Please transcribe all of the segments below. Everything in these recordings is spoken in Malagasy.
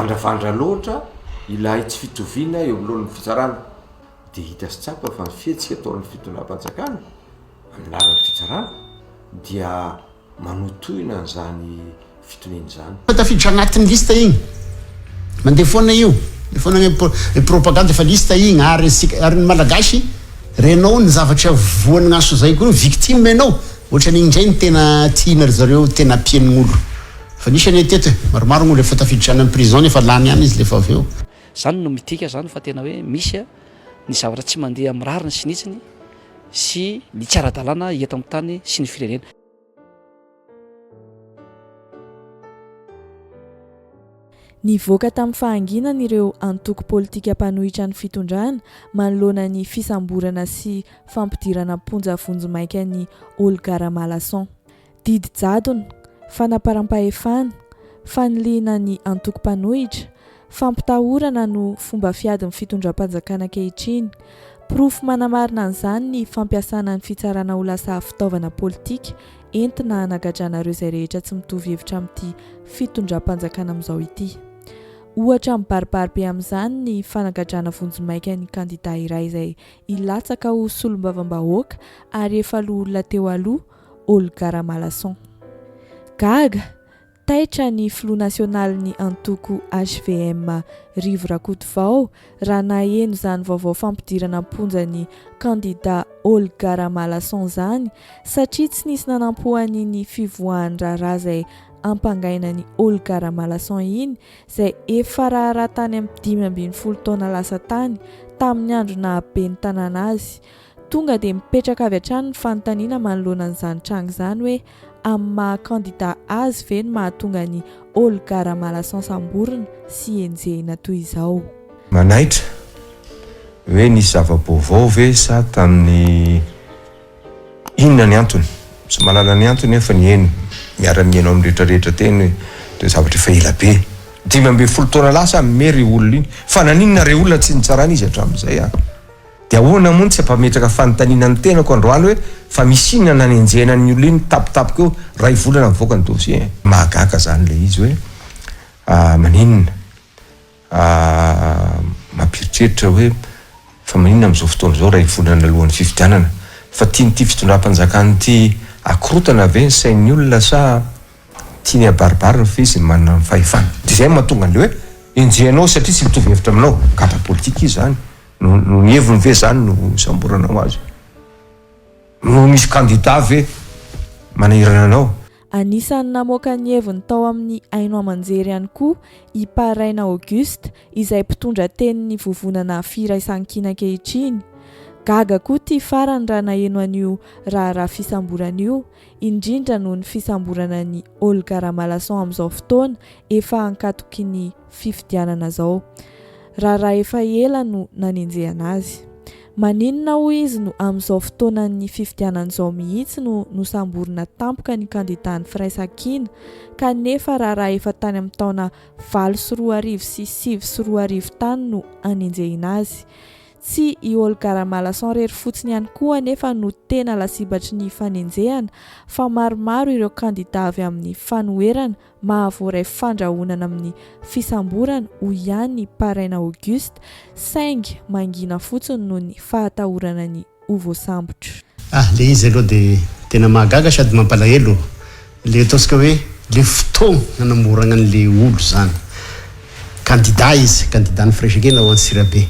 vandravandra loatra ilay tsy fitoviana eo amin'lohan'ny fitsarana dia hita sy tsapa fa fihetsika ataon'ny fitondram-panjakana amin'ny lalan'ny fitsarana dia manotohina n'izany fitoniny zany. Tafiditra agnatin'ny lista igny mandeha foana io foana propagande fa lista igny ary ny malagasy renao ny zavatra voany gn'aso zay koa victime anao ohatrany indray ny tena tiana zareo tena pien'olo fa nisany teto maromaro gn'olo efa tafiditra any amin'ny prison efa lany any izy lefa avy eo zany no mitika zany fa tena hoe misy ny zavatra tsy mandeha amin'ny rariny sy nitsiny sy ny tsy ara-dalàna eto amin'ny tany sy ny firenena. Nivoaka tamin'ny fahanginana ireo antoko politika mpanohitra ny fitondrana manoloana ny fisamborana sy fampidirana ponja vonjomaika ny Olga Malason. Didy jadona, fanaparam-pahefana, faniliana ny antoko mpanohitra, fampitahorana no fomba fiadin'ny fitondram-panjakana ankehitriny. Profo manamarina an'izany ny fampiasana ny fitsarana ho lasa fitaovana politika entina hanagadrana ireo izay rehetra tsy mitovy hevitra amin'ity fitondram-panjakana amin'izao ity. Ohatra mibaribary be amin'izany ny fanagadrana vonjomaika ny kandida iray izay ilatsaka ho solombavam-bahoaka ary efa olona teo aloha Olga Malason. Gaga taitra ny filoha nasionaly antoko HVM Rivo Rakotovao raha naheno izany vaovao fampidirana ponja ny kandida Olga Malason zany satria tsy nisy nanampohany ny fivoahan'ny raharaha izay ampangaina ny Olga Malason iny izay efa raharaha tany amin'ny 15 taona lasa tany tamin'ny andro nahabe ny tanàna azy. Tonga dia mipetraka avy hatrany ny fanontaniana manoloana an'izany tranga izany hoe amin'ny maha-kandida azy ve ny mahatonga ny Olga Malason samborina sy enjehina toy izao. Manaitra hoe nisy zava-baovao ve sa tamin'ny inona ny antony sy malala ny antony efa ny eno miara-mieno amin'ny rehetrarehetra teny hoe zavatra efa ela be 15 taona lasa mery olona iny fa naninona re olona tsy nitsarana izy hatramin'izay dia ahoana moa tsy ampametraka fanontaniana ny tenako androany hoe fa misy inona nanenjehana ny olona iny tapitapika eo ray volana mivoaka ny dossier mahagaka zany le izy hoe maninona mampiritreritra hoe fa maninona amin'izao fotoana izao ray volana alohan'ny fifidianana fa tianyity fitondram-panjakana ity akorotana ve ny sain'ny olona sa tiany abaribarina fa izy manana ny fahefana dia izay mahatonga an'le hoe enjehanao satria tsy mitovy hevitra aminao kapa politika izy zany no ny heviny ve zany no samborana ho azy no misy kandida ve manahirana anao. Anisany namoaka ny heviny tao amin'ny Aino Amanjery ihany koa i Paraina Auguste izay mpitondra tenin'ny vovonana firaisan-kina ankehitriny. Gaga koa ty farany raha naheno an'io raharaha fisamborana io indrindra noho ny fisamborana ny Olga Malason amin'izao fotoana efa hankatoky ny fifidianana zao. Raharaha efa ela no nanenjehana azy. Maninona ho izy no amin'izao fotoana ny fifidianan'izao mihitsy no samborina tampoka ny kandida ny firaisan-kina kanefa raharaha efa tany amin'ny taona 8 sy 9 tany no anenjehina azy. Tsy i Olga Malason rery fotsiny ihany koa nefa no tena lasibatry ny fanenjehana fa maromaro ireo kandida avy amin'ny fanoherana mahavoray fandrahonana amin'ny fisamborana ho ihany Paraina Auguste saingy mangina fotsiny noho ny fahatahorana ny ho voasambotra. Le izy aloha dia tena mahagaga sady mampalahelo le ataontsika hoe le fotoana nanamorana an'le olo zany kandida izy kandida ny firaisan-kina ho Antsirabe.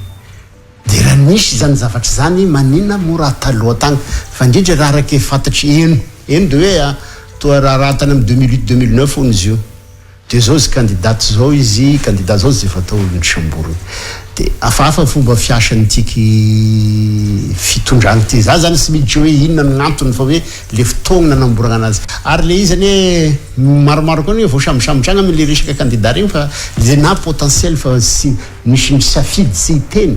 Dia raha nisy zany zavatra zany maninona mora taloha tany fa indrindra raha rake fantatry eno dia hoe toa raha tany amin'ny 2008-2009 hono izy io dia zao izy kandidaty zao izy kandida zao izy efa tao olony samboriny dia hafahafa fomba fiasan'itiky fitondrana ity za zany sy miditra hoe inona no gn'antony fa hoe le fotoana nanamborana anazy ary le izy zany hoe maromaro koa hoe voasambosambotrana amin'le resaka kandida regny fa le na potentiel fa sy misy safidy sy teny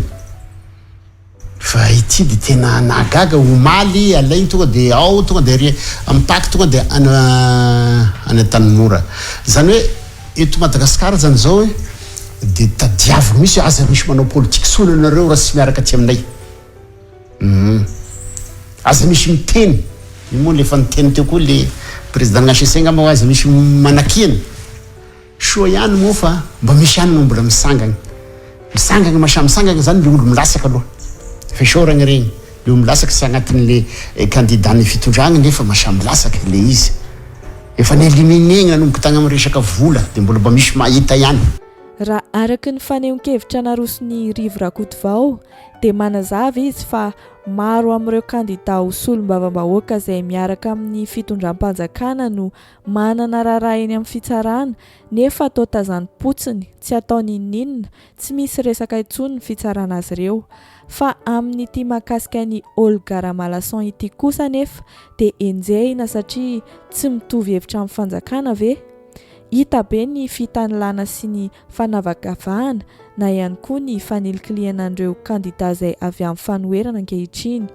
fa ity dia tena nahagaga omaly alainy tonga dia ao tonga dia ampaky tonga dia any Tanimora zany hoe eto Madagasikara zany zao hoe dia tadiavina misy aza misy manao politika sola nareo raha sy miaraka aty aminay aza misy miteny io moa le efa niteny teo koa le président Gnasesengama aza misy manakihana soa ihany moa fa mba misy ihany no mbola misangagna masamsangagna zany le olo milasaka aloha fesoragna regny le olo milasaka sy agnatin'le candidat ny fitondragna nefa masamilasaka le izy efa neliminegna nomboka tagny amin'ny resaka vola dia mbola mba misy mahita ihany. Raha araky ny fanehonkevitra narosony Rivo Rakotovao dia manazava izy fa maro amin'ireo kandida ho solombavam-bahoaka izay miaraka amin'ny fitondram-panjakana no manana raharaha eny amin'ny fitsarana nefa atao tazan'ny-potsiny tsy atao ninninina tsy misy resaka intsony ny fitsarana azy ireo fa amin'ity mahakasika ny Olga Ramalison ity kosa nefa dia enjehina satria tsy mitovy hevitra amin'ny fanjakana ve? Hita be ny fitanilana sy ny fanavakavahana na ihany koa ny fanilikilianan'ireo kandida izay avy amin'ny fanoherana ankehitriny.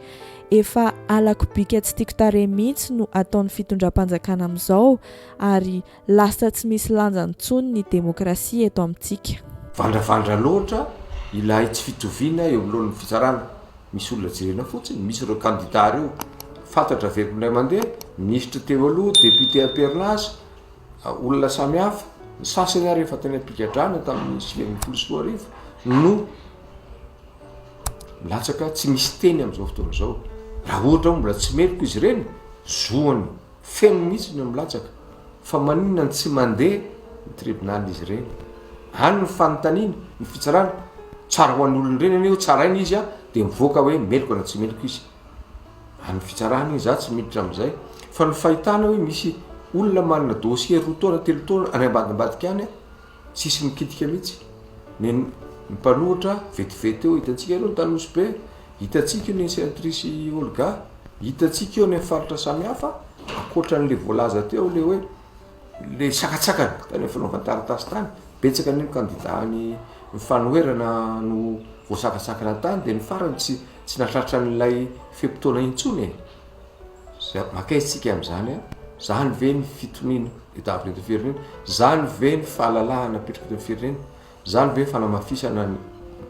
Efa alako bika tsy tiako tarehy mihitsy no ataon'ny fitondram-panjakana amin'izao ary lasa tsy misy lanjany intsony ny demokrasia eto amintsika. Vandravandra loatra ilay tsy fitoviana eo amin'lohan'ny fitsarana. Misy olona jerena fotsiny, misy ireo kandida ireo fantatra verimilay mandeha, ministre teo aloha, député am-perinasa, olona samihafa, ny sasany ary efa teny am-pikadrana tamin'ny 2024 no milatsaka tsy misy teny amin'izao fotoana izao. Raha ohatra mbola tsy meloko izy ireny, zoany feno mihitsy no milatsaka. Fa maninona tsy mandeha ny tribunal izy ireny. Any ny fanontaniana, ny fitsarana, tsara ho an'ny olona ireny aneho tsara iny izy dia mivoaka hoe meloko na tsy meloko izy. Any fitsarana izy tsy miditra amin'izay. Fa ny fahitana hoe misy olona manana dossier 2 taona 3 taona any ambadimbadika any sisy mikitika mihitsy. Ny mpanohitra vetivety eo hitantsika aloha ny Tanosy be, hitantsika eo ny sénatrice Olga, hitantsika eo ny faritra samihafa ankoatran'le voalaza teo le hoe le sakatsakana tany fanaovan-taratasy tany betsaka ny kandida ny fanoherana no voasakatsakana tany dia ny farany tsy natratra n'ilay fempotoana intsony makaitsika amin'izany zany ve ny fitoniana eto amin'ny firenena, zany ve ny fahalalahana apetraka eto amin'ny firenena, zany ve fanamafisana ny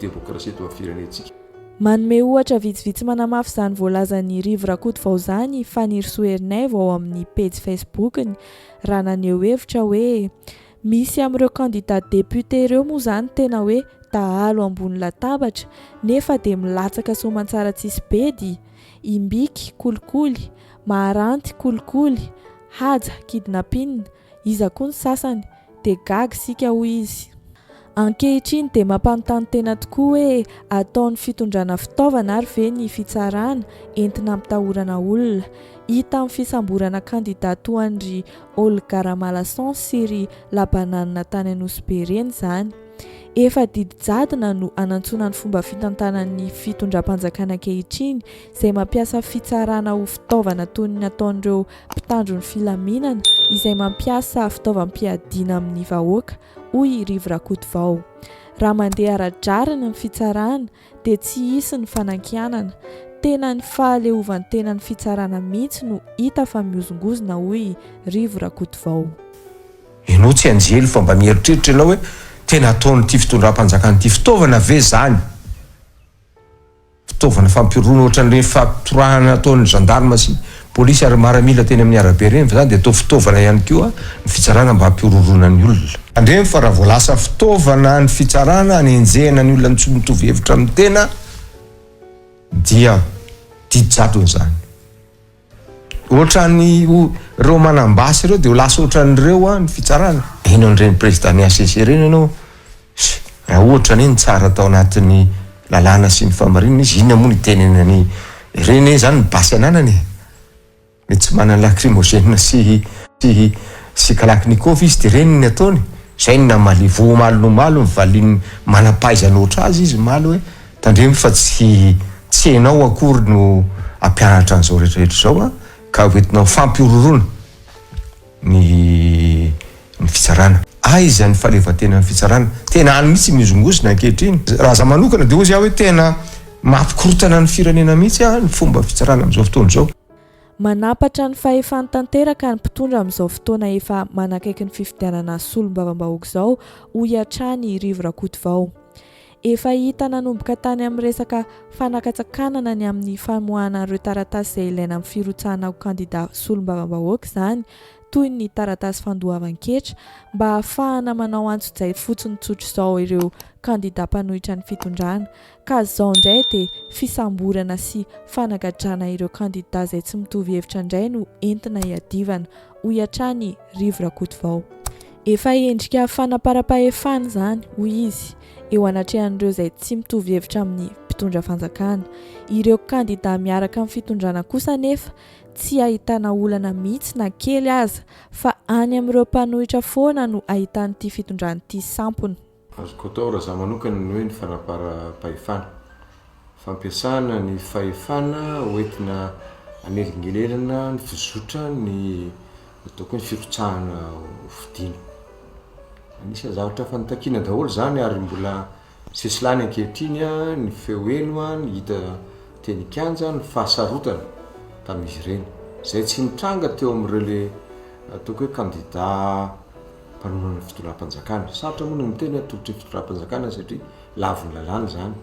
demokrasia eto amin'ny firenentsika. Manome ohatra vitsivitsy manamafy izany voalazan'ny Rivo Rakotovao izany Fanny Soernay ao amin'ny page Facebook-ny raha naneho hevitra hoe misy amin'ireo candidat député ireo moa izany tena hoe dahalo ambony latabatra nefa dia milatsaka soamantsara tsisy bedy, imbiky kolikoly, maharanty kolikoly, haja kidnapping, iza koa ny sasany dia gaga sika hoy izy. Ankehitriny dia mampanontany tena tokoa hoe ataon'ny fitondrana fitaovana ary ve ny fitsarana entina mitahorana olona. Hita amin'ny fisamborana kandidat toandry Olga Ramalison sy ry Labananina tany Anosy reny izany. Efa didijadona no anantsona ny fomba fitantanan'ny fitondram-panjakana ankehitriny izay mampiasa fitsarana ho fitaovana toy ny ataon'ireo mpitandro ny filaminana izay mampiasa fitaovam-piadiana amin'ny vahoaka hoy Rivo Rakotovao. Raha mandeha ara-drariny ny fitsarana dia tsy hisy ny fanankianana. Tena ny fahaleovan'ny tena ny fitsarana mihitsy no hita fa miozongozona hoy Rivo Rakotovao. Ianao tsy anjely fa mba mieritreritra ianao hoe tena ataon'ity fitondram-panjakana ity fitaovana ve zany? Fitaovana fampirona ohatran'ireny fampitorahana ataon'ny gendarme sy polisy ary maramila teny amin'ny arabe ireny fa zany dia atao fitaovana ihany koa ny fitsarana mba hampirorona ny olona. Andreny fa raha voalasa fitaovana ny fitsarana hanenjehana ny olona tsy mitovy hevitra amin'ny tena dia didijadony zany. Ohatran'ny reo manambasy ireo dia ho lasa ohatran'ireo ny fitsarana. Ino an'ireny président ny ACC ireny ianao? Raha ohatra ny tsara atao anatin'ny lalàna sy ny famarinana izy inona moa ny tenenany ireny zany ny basy ananany. Mety tsy manana lacrymogène sy kalaknikov izy dia ireny ny ataony. Zay ny namaly voamalo mivaliany manampaizana oatra azy izy maly hoe tandremy fa tsy hainao akory no ampianatra an'izao rehetrarehetra izao ka hoentinao fampirorona ny fitsarana. Aiza ny fahaleovan-tena ny fitsarana? Tena any mihitsy mizongozona ankehitriny. Raha za manokana dia ozy aho hoe tena mampikorotana ny firenena mihitsy ny fomba fitsarana amin'izao fotoana izao. Manapatra ny fahefan'ny tanteraka ny mpitondra amin'izao fotoana efa manakaiky ny fifidianana solombavam-bahoaka izao hoy hatrany Rivo Rakotovao. Efa hita nanomboka tany amin'ny resaka fanakatsakanana ny amin'ny famoahana ireo taratasy izay ilaina amin'ny firotsahana ho kandida solombavam-bahoaka izany toy ny taratasy fandoavan-ketra mba ahafahana manao antso-jay fotsiny tsotro izao ireo kandida mpanohitra ny fitondrana ka izao indray dia fisamborana sy fanagadrana ireo kandida izay tsy mitovy hevitra indray no entina hiadivana hoy hatrany Rivo Rakotovao. Efa endrika fanaparam-pahefana izany hoy izy eo anatrehan'ireo izay tsy mitovy hevitra amin'ny mpitondra fanjakana. Ireo kandida miaraka amin'ny fitondrana kosa nefa tsy ahitana olana mihitsy na kely aza fa any amin'ireo mpanohitra foana no ahitan'ity fitondrana ity sampony. Azoko atao raha za manokana ny hoe ny fanapara-pahefana. Fampiasana ny fahefana hoentina anelingelelana ny fizotra ny ataoko ny firotsahana fidina. Anisany zavatra fanotakiana daholo zany ary mbola sesilany ankehitriny ny feoeno ny hita teny kanja ny fahasarotana tamin'izy ireny. Izay tsy mitranga teo amin'ireo le ataoko hoe kandida mpanorona ny fitondram-panjakana. Sarotra moa ny tena atolotry ny fitondram-panjakana satria lavo ny lalàna zany.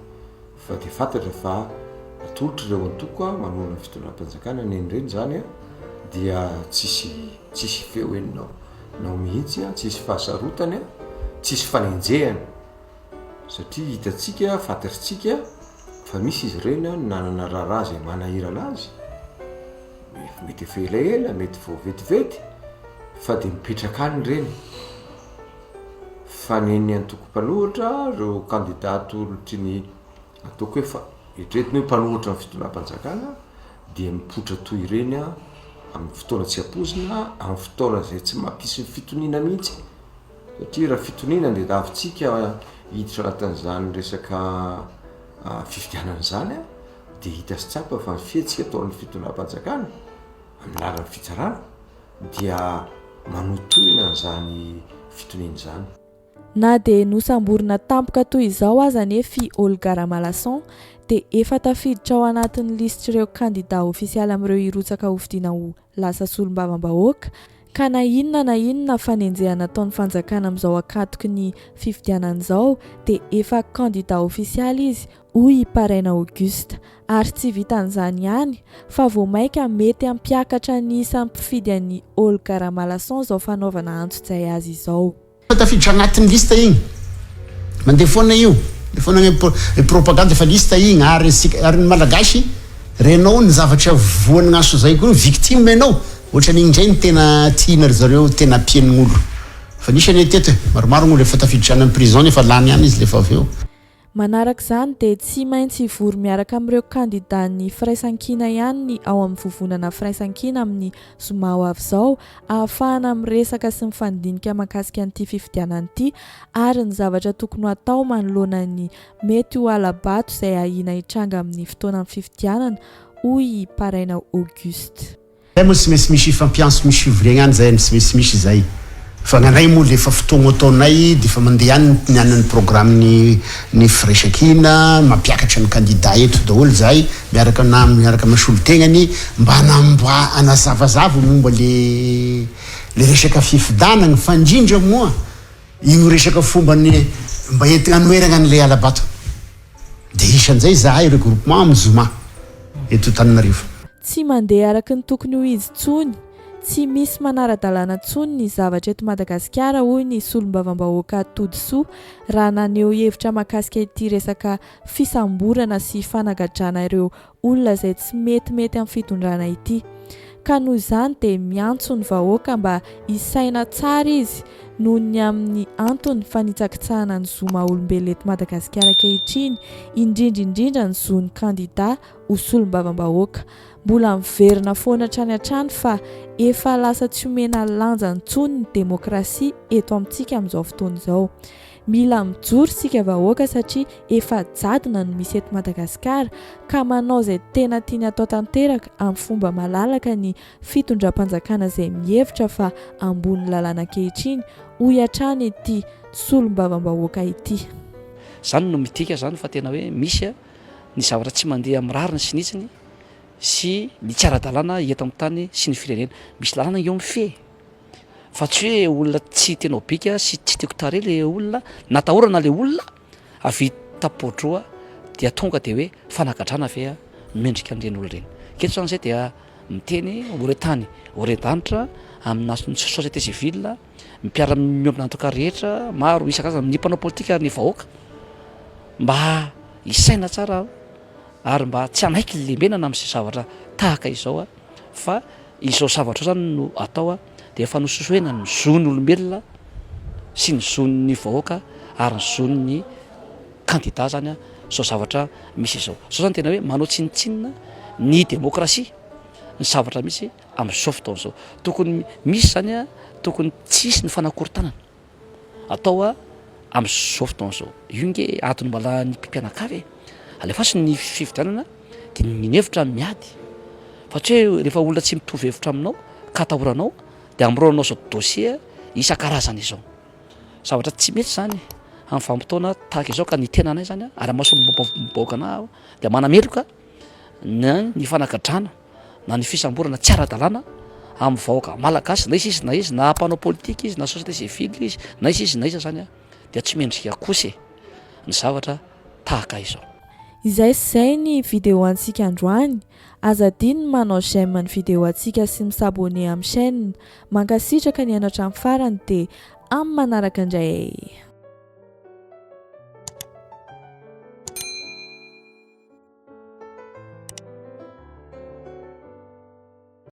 Fa dia fantatra fa atolotry ireo antoko manorona ny fitondram-panjakana nen'ireny zany dia tsisy feoenonao nao mihitsy tsisy fahasarotany tsisy fanenjehana satria hitantsika fantatritsika fa misy izy ireny nanana raharaha izay manahirana azy mety efa elaela mety vao vetivety fa dia mipetraka any ireny fa neny antoko mpanohitra ireo kandida atolotry ny ataoko hoe fa eritreretiny hoe mpanohitra ny fitondram-panjakana dia mipoitra toy ireny amin'ny fotoana tsy ampozina amin'ny fotoana izay tsy mampisy ny fitoniana mihitsy satria raha fitoniana dia davintsika hiditra anatin'izany resaka fifidianana zany dia hita sy tsapa fa ny fihetsika ataon'ny fitondram-panjakana amin'ny lalan'ny fitsarana dia manotoina an'izany fitoniana izany. Na dia nosamborina tampoka toy izao aza nefa Olga Ramanalason dia efa tafiditra ao anatin'ny lisitra ireo kandida ofisialy amin'ireo hirotsaka hofidiana ho lasa solombavam-bahoaka ka na inona fanenjehana ataon'ny fanjakana amin'izao akatoky ny fifidianan'izao dia efa kandida ofisialy izy hoy Paraina Auguste ary tsy vitan'izany ihany fa vao maika mety hampiakatra ny isan'ny mpifidy an'i Olga Ramanalason izao fanaovana antso-jay azy izao. Tafiditra agnatin'ny lista igny mandeha foana io le foana ny propagande fa lista igny ary ny malagasy renao ny zavatra voan'ny aso zay koa victime enao ohatra n'igny indray ny tena tiana ry zareo tena pien'ny olo fa nisy any teto maromaro gn'olo efa tafiditra any amin'ny prison efa lany ihany izy lefa avy eo. Manaraka izany dia tsy maintsy vory miaraka amin'ireo kandida ny firaisan-kina ihany ny ao amin'ny vovonana firaisan-kina amin'ny zoma ho avy izao ahafahana miresaka sy mifandinika mahakasika an'ity fifidianana ity ary ny zavatra tokony hatao manoloana ny mety ho alabato izay ahina hitranga amin'ny fotoanan'ny fifidianana hoy Paraina Auguste. Moa tsy maintsy misy fampianso misy fivoriana any zay tsy maintsy misy zay fa gnanay moa le efa fotoagna ataonay dia efa mandeha any nianany programme ny firaisan-kina mampiakatra ny kandida eto daholo zay miaraka masolo-tegnany mba hanamba anazavazava momba le resaka fifidanana fa indrindra moa io resaka fombany mba entina hanoerana an'ilay alabato dia isan'izay zahay regroupement amin'ny Zoma eto Tananarivo. Tsy mandeha araka ny tokony ho izy tsony tsy misy manara-dalàna tsony ny zavatra eto Madagasikara hoy ny solombavam-bahoaka Todisoa raha naneho hevitra mahakasika ity resaka fisamborana sy fanagadrana ireo olona izay tsy metimety amin'ny fitondrana ity ka noho izany dia miantso ny vahoaka mba hisaina tsara izy noho ny amin'ny antony fanitsakitsahana ny zoma olombelona eto Madagasikara ankehitriny indrindra ny zon'ny kandida ho solombavam-bahoaka. Mbola miverina foana hatrany hatrany fa efa lasa tsy omena lanja ntsony ny demokrasia eto amintsika amin'izao fotoana izao. Mila mijoro sika vahoaka satria efa jadona no misy eto Madagasikara ka manao izay tena tiany atao tanteraka amin'ny fomba malalaka ny fitondram-panjakana izay mihevitra fa ambony lalàna ankehitriny hoy hatrany ity solombavam-bahoaka ity. Zany no midika zany fa tena hoe misy ny zavatra tsy mandeha amin'ny rariny sy nitsiny sy ny tsy ara-dalàna eto amin'ny tany sy ny firenena misy lalàna eo amin'ny fe fa tsy hoe olona tsy tenao bika sy tsy tiako tare le olona natahorana le olona avy tapotroa dia tonga dia hoe fanagadrana fe mendrika amin'ireny olona ireny keto zany zay dia miteny horetany horedanitra amina société civile mipiara-miomina antoka rehetra maro isan-karazany ny mpanao politika ny vahoaka mba isaina tsara ary mba tsy anaiky le menana amin'izay zavatra tahaka izao fa izao zavatra zany no atao dia efa nososoena ny zon'ny olombelona sy ny zon'ny vahoaka ary ny zon'ny kandida zany zao zavatra misy izao zany tena hoe manao tsinitsinina ny demokrasia ny zavatra misy amin'izao fotoana zao tokony misy zany tokony tsisy ny fanakorontanana atao amin'izao fotoana zao io nge atony mbala ny mpianakavy alefaso ny fividianana dia ny hevitra miady fa tsy hoe rehefa olona tsy mitovy hevitra aminao ka atahoranao dia amironanao zao dossier isan-karazana izao zavatra tsy mety zany amin'ny vanim-potoana tahaka izao ka ny tenanay zany ary mahasomiboaka ana dia manameloka ny fanagadrana na ny fisamborana tsy ara-dalàna amin'ny vahoaka malagasy na izy na izy na mpanao politika izy na société civile izy na izy na iza zany dia tsy mendrika kosy ny zavatra tahaka izao. Izay sy ny vidéo antsika androany. Azadiny manao j'aime ny vidéo antsika sy misabone amin'ny chaîne. Mankasitraka ny anatra amin'ny farany dia amin'ny manaraka indray.